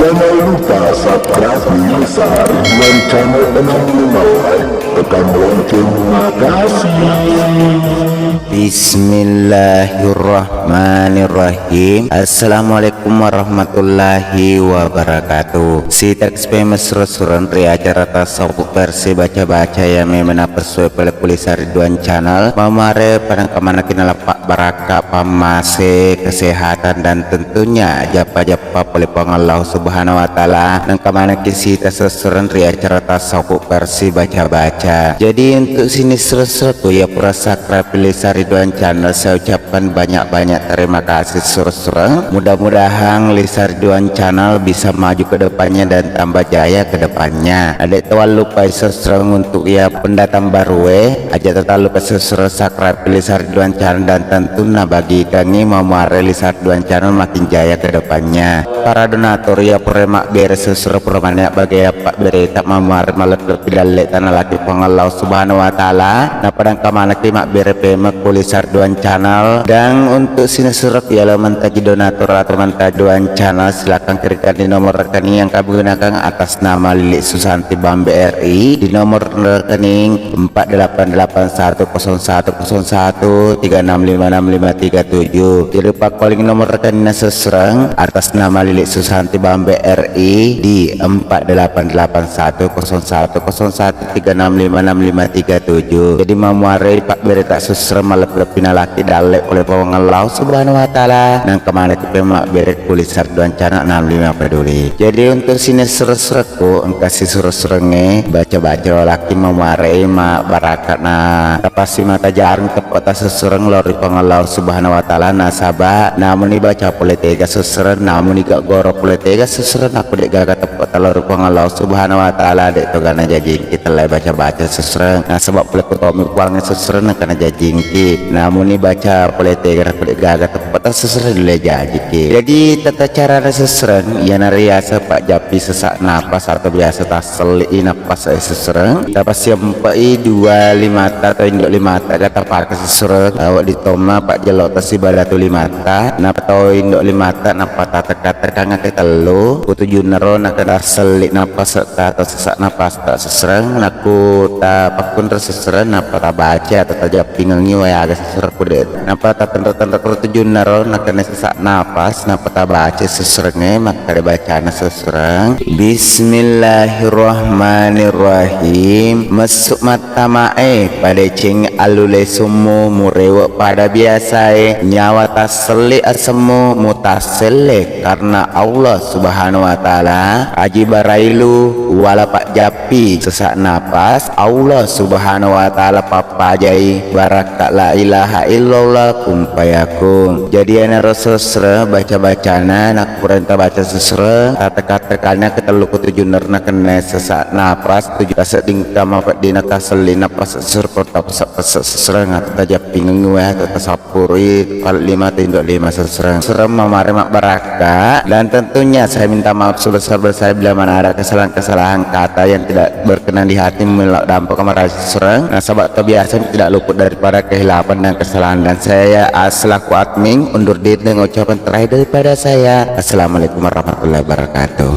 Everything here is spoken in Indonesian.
Jangan lupa subscribe Nisa Ridwan Channel 65, tekan lonceng. Makasih. Bismillahirrahmanirrahim. Assalamualaikum warahmatullahi wabarakatuh. Si teks mesra-suran pria acara tasawuf versi baca-baca yang memang persuai pada Nisa Ridwan Channel memare pada kemana kina lapak baraka pamase kesehatan dan tentunya japa-japa oleh Allah Subhanahu wa taala dan kemana kisi tasawuran pria acara tasawuf versi baca-baca. Jadi untuk sini seru-seru ya perasa Nisa Ridwan Channel saya ucapkan banyak-banyak terima kasih seru-seru. Mudah-mudahan Nisa Ridwan Channel bisa maju ke depannya dan tambah jaya ke depannya. Adik tuan lupa seru untuk ya pendatang baru aja tetap lupa seru subscribe Nisa Ridwan Channel dan tentunya bagi kami mau Nisa Ridwan Channel makin jaya ke depannya. Para donatur ya peremak beres seru permanen bagi Pak beri tak mamar malah pilih tanah laki pengalau Subhanahu wa taala. Nah padang kamana kimak beri pemak Nisa Ridwan Channel dan untuk sini surat ya mentaji donatur atau mentaji Ridwan Channel silakan kirimkan di nomor rekening yang kami gunakan atas nama Lilik Susanti Bambe RI di nomor rekening 4881010136565337. Jadi Pak calling nomor rekening seserang atas nama Lilik Susanti Bambe RI di 4881010136565337. Jadi mamuare Pak beri tak seserang malah lebih laki dalek oleh pawang Allah Subhanahu wa taala dan kemana kita mak beret Nisa Ridwan Channel 65 peduli. Jadi untuk sini seru-seruku engkasih seru-serenge baca-baca laki memare mak barakat na pasti mata jarang tepota sesereng lori pawang Allah Subhanahu wa taala nasabah namun dibaca boleh tega sesereng namun gak goro boleh tega sesereng aku dek gak tepota lori pawang Allah Subhanahu wa taala dek togana jajing kita lah baca-baca sesereng nah sebab boleh kutomi kuangnya sesereng karena jajing namun ini baca politik gagal tepat seserang dulu jadi tata cara seserang ya nariasa Pak Japi sesak napas atau biasa taseli napas seserang dapat siampai 25 atau induk 5 kata parka seserang awak ditoma Pak jelok tasi balatu 5 ta atau induk 5 napa kata kanga kita lo kutuju nero nak selik napas atau sesak napas tak seserang naku tak pakun terseserang napa tak baca atau tak Japi ngengi agak seserang kudet napa tak tanda-tanda tertuju naro nak kena sesak napas napa tak baca seserangnya maka dibacaan seserang Bismillahirrahmanirrahim masuk mata mae pada cing alule sumu murewa pada biasa nyawa taseli asemu mutasele karena Allah Subhanahu wa taala aji barailu wala Pak Japi sesak napas Allah Subhanahu wa taala papajai barakat la ilaha illallah kumpayakum. Jadi ana rasul baca-bacana nak perintah baca sesre kata-katanya kita luku tujuh nerna kena sesak napas tujuh rasa tingkah mapak dina taseli napas sesre pertap sesre ngata aja pingeng atau tasapuri kal 5 tinduk 5 sesre serem mamare mak baraka dan tentunya saya minta maaf sebesar-besar saya bila mana ada kesalahan-kesalahan kata yang tidak berkenan di hati melak dampak kamar sesre nah sebab terbiasa tidak luput daripada kehilapan dan kesalahan dan saya selaku admin undur diri dengan ucapan terakhir daripada saya. Assalamualaikum warahmatullahi wabarakatuh.